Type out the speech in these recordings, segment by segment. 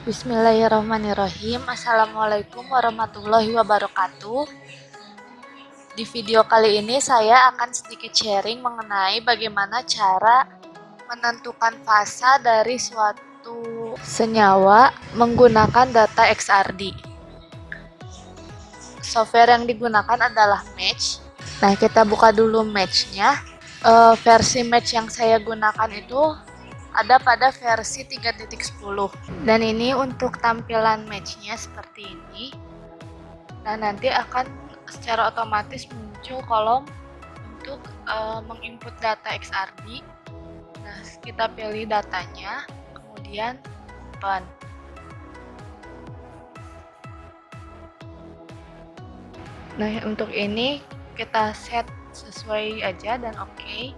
Bismillahirrahmanirrahim. Assalamualaikum warahmatullahi wabarakatuh. Di video kali ini saya akan sedikit sharing mengenai bagaimana cara menentukan fasa dari suatu senyawa menggunakan data XRD. Software yang digunakan adalah Match. Nah, kita buka dulu Match-nya. Versi Match yang saya gunakan itu ada pada versi 3.10 dan ini untuk tampilan matchnya seperti ini. Nah, nanti akan secara otomatis muncul kolom untuk menginput data XRD. Nah, kita pilih datanya, kemudian open. Nah, untuk ini kita set sesuai aja dan oke.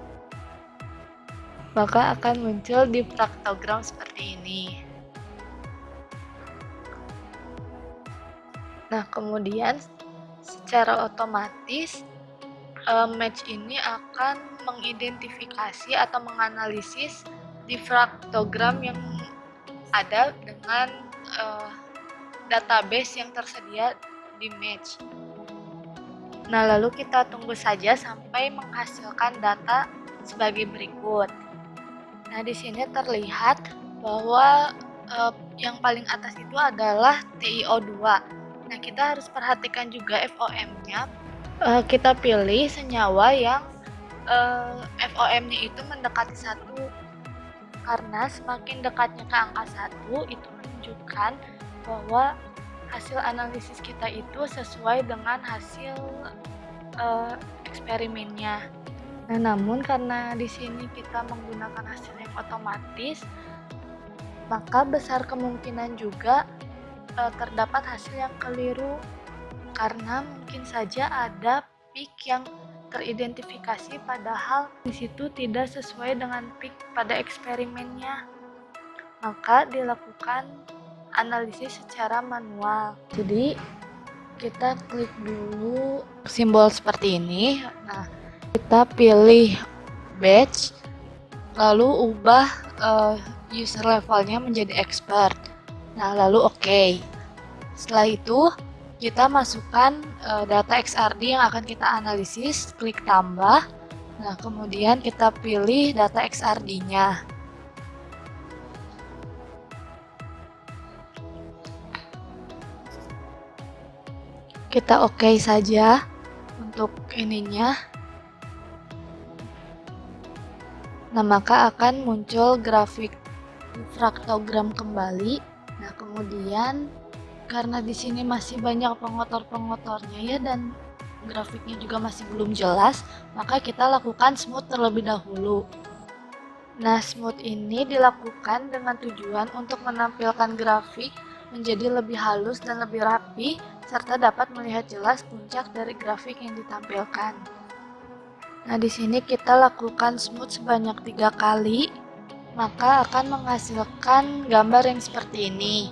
Maka akan muncul di praktogram seperti ini. Nah, kemudian secara otomatis match ini akan mengidentifikasi atau menganalisis diffractogram yang ada dengan database yang tersedia di match. Nah, lalu kita tunggu saja sampai menghasilkan data sebagai berikut. Nah, di sini terlihat bahwa yang paling atas itu adalah TiO2. Nah, kita harus perhatikan juga FOM-nya. Kita pilih senyawa yang FOM-nya itu mendekati 1, karena semakin dekatnya ke angka 1 itu menunjukkan bahwa hasil analisis kita itu sesuai dengan hasil eksperimennya. Nah, namun karena di sini kita menggunakan hasil yang otomatis, maka besar kemungkinan juga terdapat hasil yang keliru, karena mungkin saja ada peak yang teridentifikasi padahal di situ tidak sesuai dengan peak pada eksperimennya. Maka dilakukan analisis secara manual. Jadi kita klik dulu simbol seperti ini. Nah, kita pilih batch, lalu ubah user levelnya menjadi expert. Nah, lalu oke. Setelah itu kita masukkan data XRD yang akan kita analisis, klik tambah. Nah, kemudian kita pilih data XRD-nya. Kita oke saja untuk ininya. Nah, maka akan muncul grafik diffractogram kembali. Nah, kemudian karena di sini masih banyak pengotor-pengotornya ya, dan grafiknya juga masih belum jelas, maka kita lakukan smooth terlebih dahulu. Nah, smooth ini dilakukan dengan tujuan untuk menampilkan grafik menjadi lebih halus dan lebih rapi, serta dapat melihat jelas puncak dari grafik yang ditampilkan. Nah, di sini kita lakukan smooth sebanyak 3 kali, maka akan menghasilkan gambar yang seperti ini.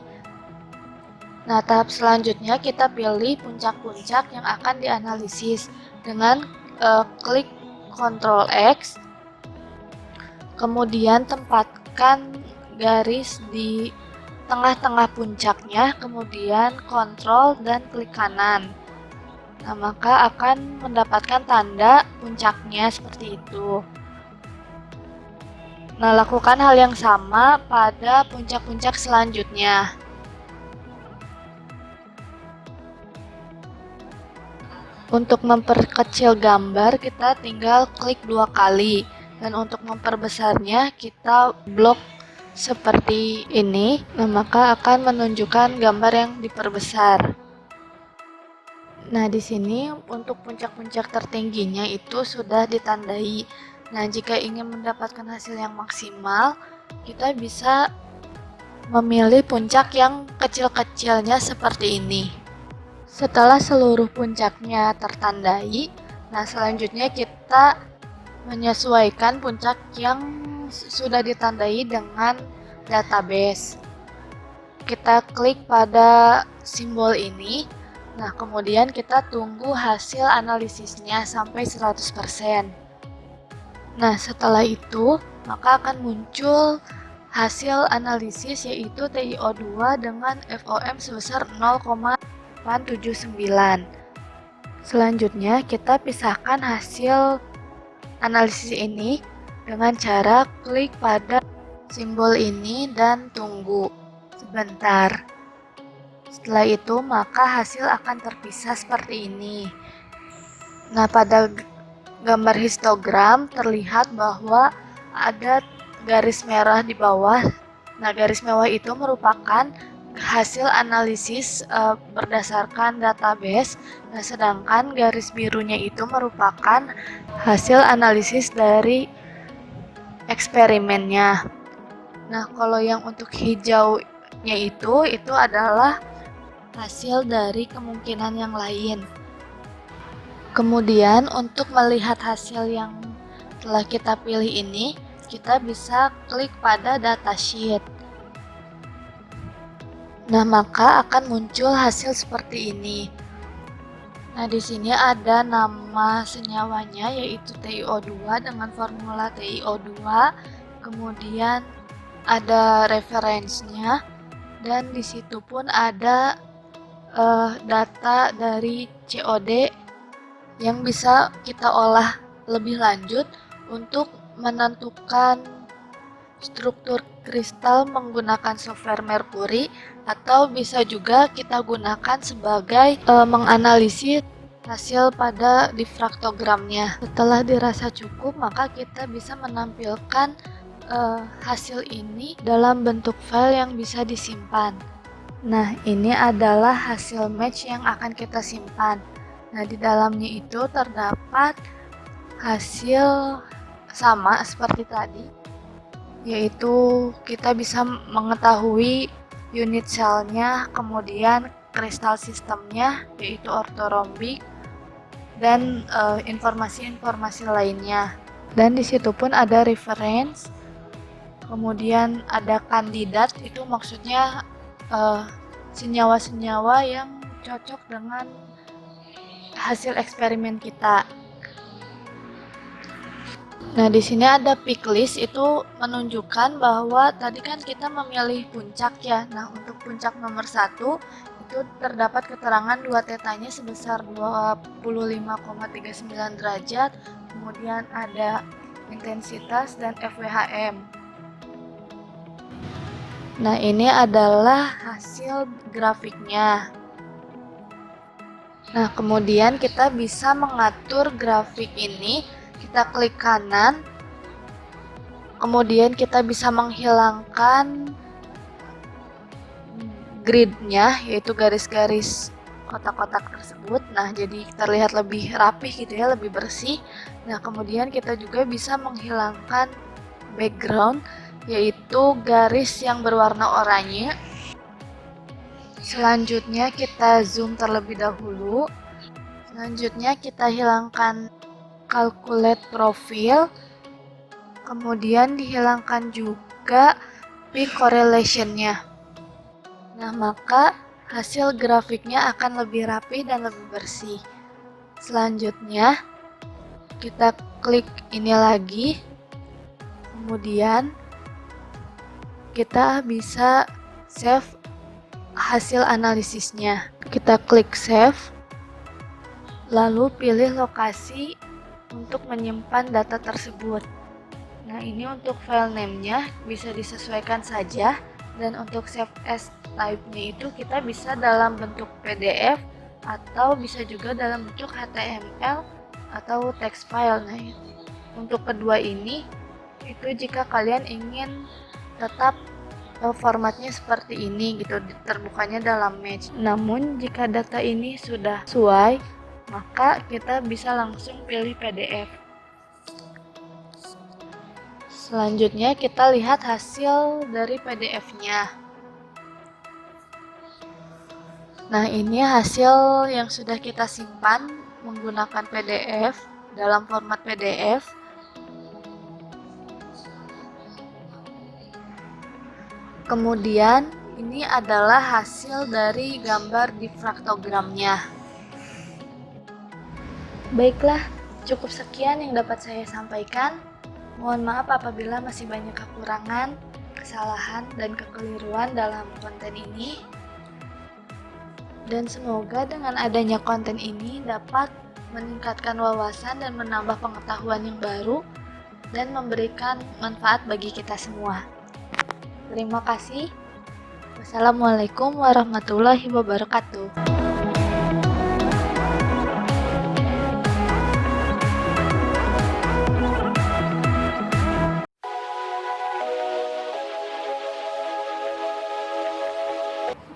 Nah, tahap selanjutnya kita pilih puncak-puncak yang akan dianalisis dengan klik Ctrl X, kemudian tempatkan garis di tengah-tengah puncaknya, kemudian Ctrl dan klik kanan. Nah, maka akan mendapatkan tanda puncaknya seperti itu. Nah, lakukan hal yang sama pada puncak-puncak selanjutnya. Untuk memperkecil gambar, kita tinggal klik 2 kali. Dan untuk memperbesarnya, kita blok seperti ini. Nah, maka akan menunjukkan gambar yang diperbesar. Nah, di sini untuk puncak-puncak tertingginya itu sudah ditandai. Nah, jika ingin mendapatkan hasil yang maksimal, kita bisa memilih puncak yang kecil-kecilnya seperti ini. Setelah seluruh puncaknya tertandai, nah selanjutnya kita menyesuaikan puncak yang sudah ditandai dengan database. Kita klik pada simbol ini. Nah, kemudian kita tunggu hasil analisisnya sampai 100%. Nah, setelah itu, maka akan muncul hasil analisis yaitu TiO2 dengan FOM sebesar 0,879. Selanjutnya kita pisahkan hasil analisis ini dengan cara klik pada simbol ini dan tunggu sebentar. Setelah itu maka hasil akan terpisah seperti ini. Nah, pada gambar histogram terlihat bahwa ada garis merah di bawah. Nah, garis merah itu merupakan hasil analisis berdasarkan database. Nah, sedangkan garis birunya itu merupakan hasil analisis dari eksperimennya. Nah, kalau yang untuk hijaunya itu adalah hasil dari kemungkinan yang lain. Kemudian untuk melihat hasil yang telah kita pilih ini, kita bisa klik pada datasheet. Nah, maka akan muncul hasil seperti ini. Nah, di sini ada nama senyawanya yaitu TiO2 dengan formula TiO2. Kemudian ada referensinya dan di situ pun ada data dari COD yang bisa kita olah lebih lanjut untuk menentukan struktur kristal menggunakan software Mercury, atau bisa juga kita gunakan sebagai menganalisis hasil pada difraktogramnya. Setelah dirasa cukup, maka kita bisa menampilkan hasil ini dalam bentuk file yang bisa disimpan. Nah, ini adalah hasil match yang akan kita simpan. Nah, di dalamnya itu terdapat hasil sama seperti tadi, yaitu kita bisa mengetahui unit selnya, kemudian kristal sistemnya yaitu ortorombik, dan informasi-informasi lainnya. Dan di situ pun ada reference, kemudian ada kandidat, itu maksudnya senyawa-senyawa yang cocok dengan hasil eksperimen kita. Nah, di sini ada pick list, itu menunjukkan bahwa tadi kan kita memilih puncak ya. Nah, untuk puncak nomor 1 itu terdapat keterangan 2 tetanya sebesar 25,39 derajat, kemudian ada intensitas dan FWHM. Nah, ini adalah hasil grafiknya. Nah, kemudian kita bisa mengatur grafik ini. Kita klik kanan, kemudian kita bisa menghilangkan gridnya, yaitu garis-garis kotak-kotak tersebut. Nah, jadi terlihat lebih rapih gitu ya, lebih bersih. Nah, kemudian kita juga bisa menghilangkan background, yaitu garis yang berwarna oranye. Selanjutnya kita zoom terlebih dahulu. Selanjutnya kita hilangkan calculate profile, kemudian dihilangkan juga peak correlation-nya. Nah, maka hasil grafiknya akan lebih rapi dan lebih bersih. Selanjutnya kita klik ini lagi, kemudian kita bisa save hasil analisisnya. Kita klik save, lalu pilih lokasi untuk menyimpan data tersebut. Nah, ini untuk file name-nya bisa disesuaikan saja, dan untuk save as type-nya itu kita bisa dalam bentuk PDF atau bisa juga dalam bentuk HTML atau text file. Nah, untuk kedua ini itu jika kalian ingin tetap formatnya seperti ini gitu, terbukanya dalam match. Namun jika data ini sudah sesuai, maka kita bisa langsung pilih PDF. Selanjutnya kita lihat hasil dari PDF-nya. Nah, ini hasil yang sudah kita simpan menggunakan PDF dalam format PDF. Kemudian ini adalah hasil dari gambar difraktogramnya. Baiklah, cukup sekian yang dapat saya sampaikan. Mohon maaf apabila masih banyak kekurangan. kesalahan dan kekeliruan dalam konten ini. Dan semoga dengan adanya konten ini dapat meningkatkan wawasan dan menambah pengetahuan yang baru dan memberikan manfaat bagi kita semua. Terima kasih. Wassalamualaikum warahmatullahi wabarakatuh.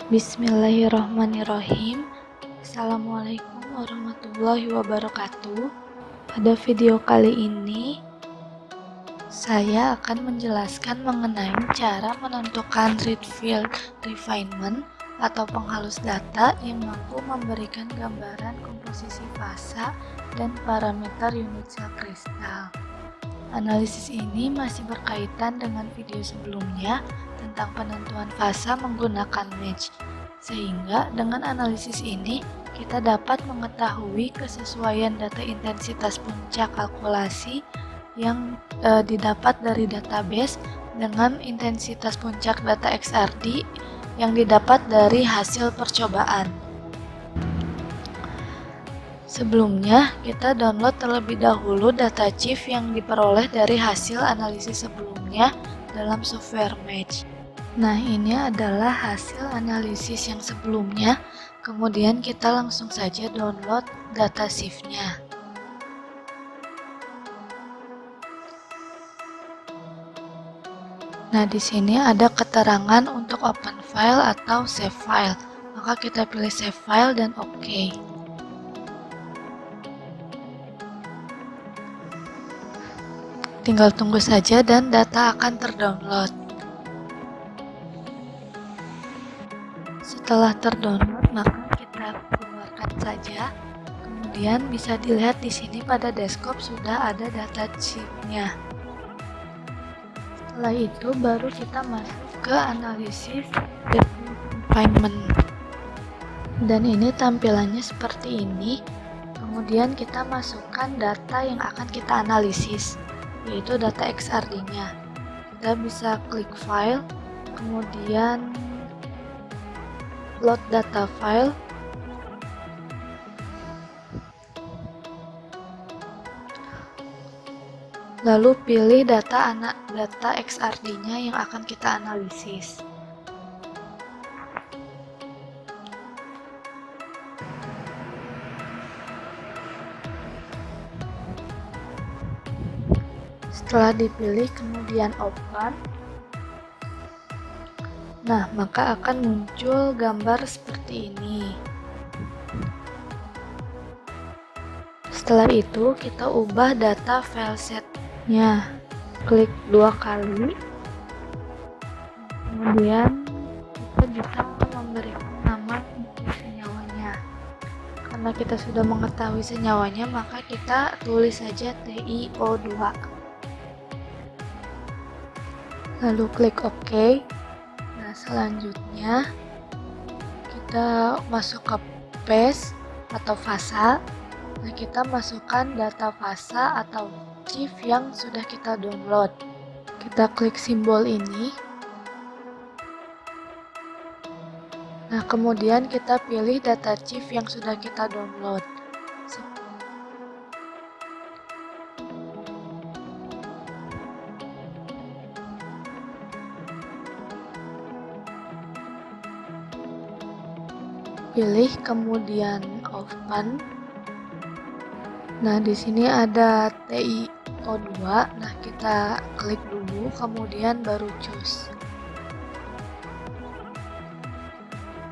Bismillahirrahmanirrahim. Assalamualaikum warahmatullahi wabarakatuh. Pada video kali ini saya akan menjelaskan mengenai cara menentukan read field refinement atau penghalus data yang mampu memberikan gambaran komposisi fasa dan parameter unit sel kristal. Analisis ini masih berkaitan dengan video sebelumnya tentang penentuan fasa menggunakan match, sehingga dengan analisis ini kita dapat mengetahui kesesuaian data intensitas puncak kalkulasi yang didapat dari database dengan intensitas puncak data XRD yang didapat dari hasil percobaan. Sebelumnya, kita download terlebih dahulu data chief yang diperoleh dari hasil analisis sebelumnya dalam software Match. Nah, ini adalah hasil analisis yang sebelumnya, kemudian kita langsung saja download data chief-nya. Nah, di sini ada keterangan untuk open file atau save file. Maka kita pilih save file dan OK. Tinggal tunggu saja dan data akan terdownload. Setelah terdownload, maka kita keluarkan saja. Kemudian bisa dilihat di sini pada desktop sudah ada data sheet-nya. Setelah itu baru kita masuk ke analisis refinement. Dan ini tampilannya seperti ini. Kemudian kita masukkan data yang akan kita analisis, yaitu data XRD-nya. Kita bisa klik file, kemudian load data file, lalu pilih data XRD-nya yang akan kita analisis. Setelah dipilih kemudian open, nah maka akan muncul gambar seperti ini. Setelah itu kita ubah data file set-nya, klik 2 kali, kemudian kita bisa memberikan nama senyawanya. Karena kita sudah mengetahui senyawanya, maka kita tulis saja TiO2. Lalu klik OK. Nah, selanjutnya kita masuk ke paste atau fasa. Nah, kita masukkan data fasa atau chief yang sudah kita download. Kita klik simbol ini. Nah, kemudian kita pilih data chief yang sudah kita download. Pilih kemudian open. Nah, di sini ada TiO2. Nah, kita klik dulu, kemudian baru choose.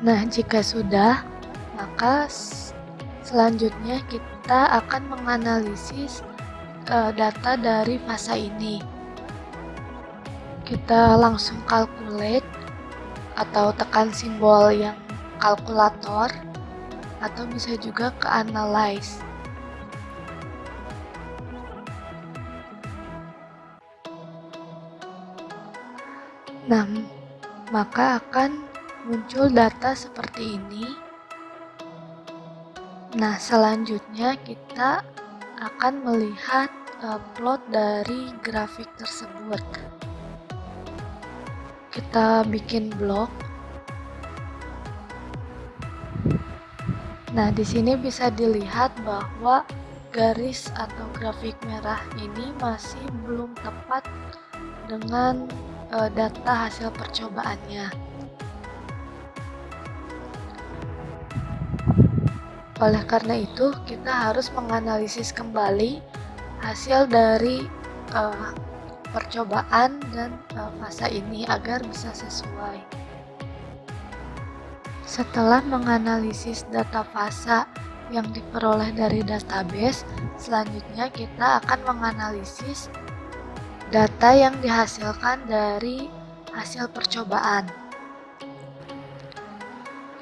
Nah, jika sudah, maka selanjutnya kita akan menganalisis data dari fasa ini. Kita langsung calculate atau tekan simbol yang kalkulator, atau bisa juga ke analyze. Nah, maka akan muncul data seperti ini. Nah, selanjutnya kita akan melihat plot dari grafik tersebut. kita bikin blok. Nah, di sini bisa dilihat bahwa garis atau grafik merah ini masih belum tepat dengan data hasil percobaannya. Oleh karena itu, kita harus menganalisis kembali hasil dari percobaan dan fasa ini agar bisa sesuai. Setelah menganalisis data fasa yang diperoleh dari database, selanjutnya kita akan menganalisis data yang dihasilkan dari hasil percobaan.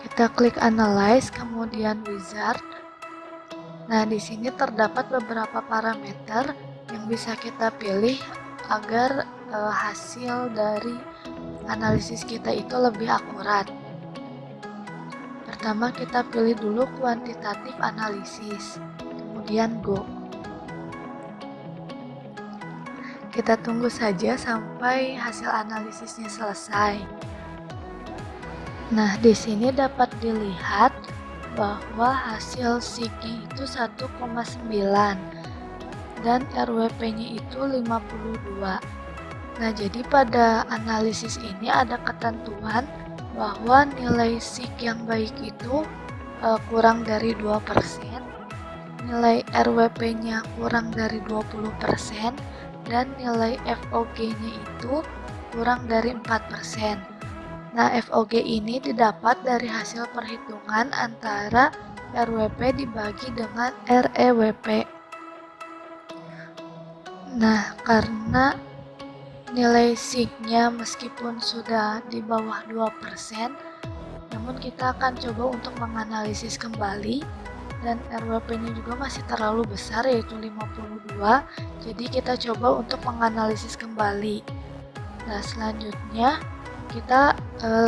Kita klik Analyze, kemudian Wizard. Nah, di sini terdapat beberapa parameter yang bisa kita pilih agar hasil dari analisis kita itu lebih akurat. Pertama, kita pilih dulu kuantitatif analisis, kemudian Go. Kita tunggu saja sampai hasil analisisnya selesai. Nah, di sini dapat dilihat bahwa hasil SIG-nya itu 1,9 dan RWP-nya itu 52. Nah, jadi pada analisis ini ada ketentuan bahwa nilai SIG yang baik itu kurang dari 2%, nilai RWP-nya kurang dari 20%, dan nilai FOG-nya itu kurang dari 4%. Nah, FOG ini didapat dari hasil perhitungan antara RWP dibagi dengan REWP. Nah, karena nilai SIG-nya meskipun sudah di bawah 2%, namun kita akan coba untuk menganalisis kembali, dan RWP-nya juga masih terlalu besar, yaitu 52. Jadi kita coba untuk menganalisis kembali. Nah, selanjutnya kita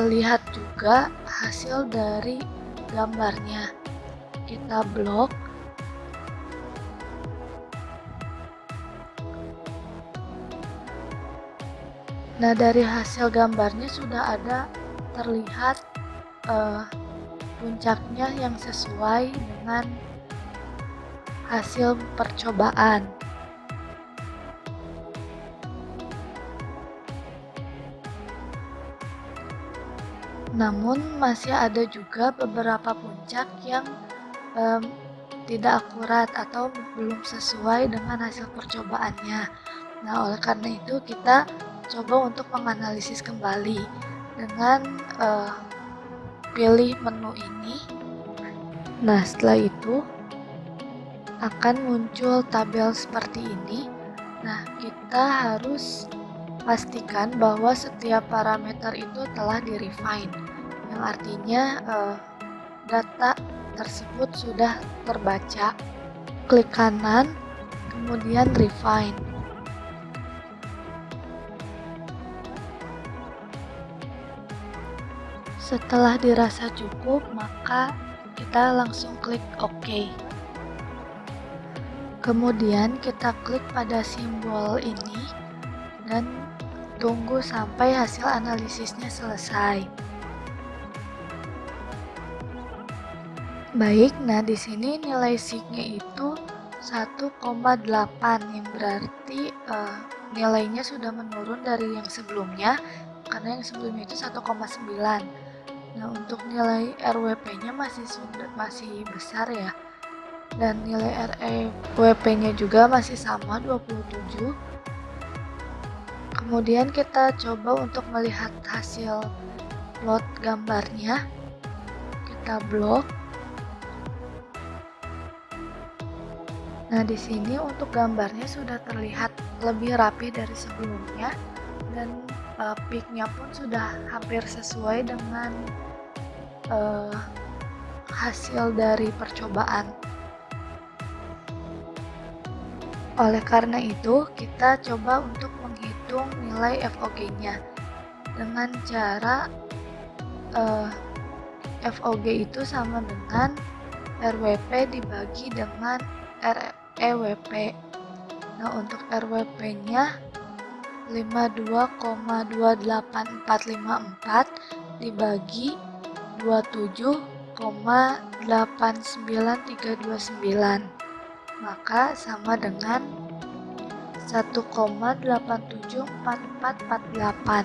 lihat juga hasil dari gambarnya. Kita blok. Nah, dari hasil gambarnya sudah ada terlihat puncaknya yang sesuai dengan hasil percobaan. Namun masih ada juga beberapa puncak yang tidak akurat atau belum sesuai dengan hasil percobaannya. Nah, oleh karena itu kita coba untuk menganalisis kembali dengan pilih menu ini. Nah, setelah itu akan muncul tabel seperti ini. Nah, kita harus pastikan bahwa setiap parameter itu telah di-refine, yang artinya data tersebut sudah terbaca. Klik kanan, kemudian refine. Setelah dirasa cukup, maka kita langsung klik OK. Kemudian kita klik pada simbol ini dan tunggu sampai hasil analisisnya selesai. Baik, nah di sini nilai SIG-nya itu 1,8, yang berarti nilainya sudah menurun dari yang sebelumnya, karena yang sebelumnya itu 1,9. Nah, untuk nilai RWP-nya masih besar ya. Dan nilai REWP-nya juga masih sama, 27. Kemudian kita coba untuk melihat hasil plot gambarnya. Kita blok. Nah, di sini untuk gambarnya sudah terlihat lebih rapi dari sebelumnya, dan peak-nya pun sudah hampir sesuai dengan hasil dari percobaan. Oleh karena itu, kita coba untuk menghitung nilai FOG-nya dengan cara FOG itu sama dengan RWP dibagi dengan REWP. Nah, untuk RWP-nya 52,28454 dibagi 27,89329, maka sama dengan 1,874448.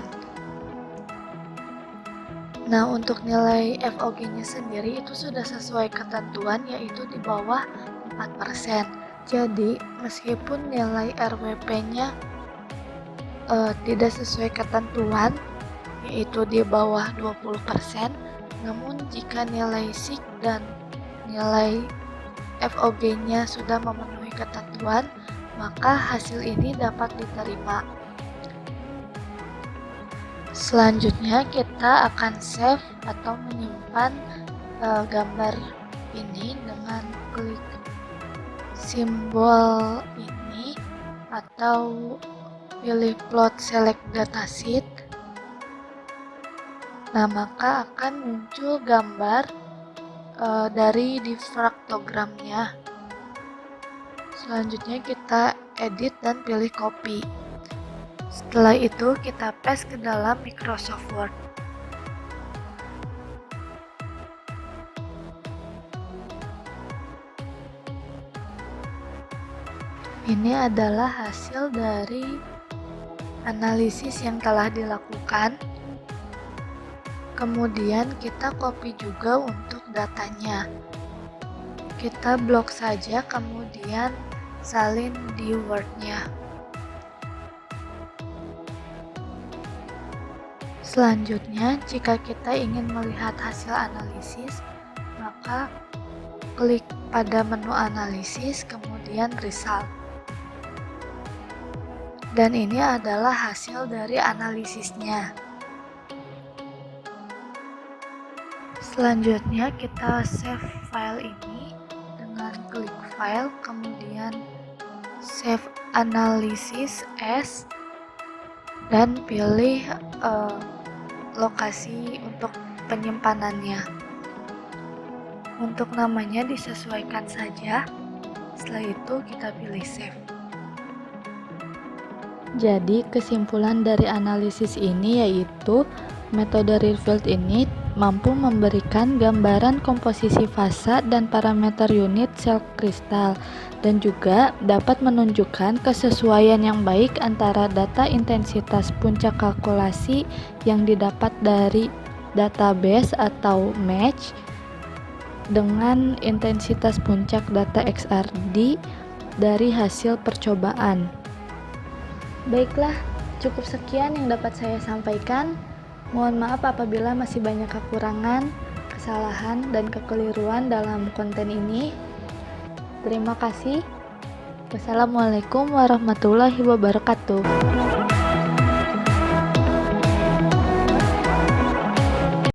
Nah, untuk nilai FOG-nya sendiri itu sudah sesuai ketentuan, yaitu di bawah 4%. Jadi, meskipun nilai RWP-nya tidak sesuai ketentuan, yaitu di bawah 20%, namun jika nilai SIK dan nilai FOG-nya sudah memenuhi ketentuan, maka hasil ini dapat diterima. Selanjutnya kita akan save atau menyimpan gambar ini dengan klik simbol ini atau pilih plot select datasheet. Nah, maka akan muncul gambar dari diffractogramnya. Selanjutnya kita edit dan pilih copy. Setelah itu kita paste ke dalam Microsoft Word. Ini adalah hasil dari analisis yang telah dilakukan. Kemudian kita copy juga untuk datanya. Kita blok saja, kemudian salin di Word-nya. Selanjutnya, jika kita ingin melihat hasil analisis, maka klik pada menu analisis, kemudian result. Dan ini adalah hasil dari analisisnya. Selanjutnya, kita save file ini dengan klik file, kemudian save analysis as, dan pilih lokasi untuk penyimpanannya. Untuk namanya disesuaikan saja. Setelah itu kita pilih save. Jadi kesimpulan dari analisis ini yaitu metode revealed ini mampu memberikan gambaran komposisi fasa dan parameter unit sel kristal, dan juga dapat menunjukkan kesesuaian yang baik antara data intensitas puncak kalkulasi yang didapat dari database atau match dengan intensitas puncak data XRD dari hasil percobaan. Baiklah, cukup sekian yang dapat saya sampaikan. Mohon maaf apabila masih banyak kekurangan, kesalahan, dan kekeliruan dalam konten ini. Terima kasih. Wassalamualaikum warahmatullahi wabarakatuh.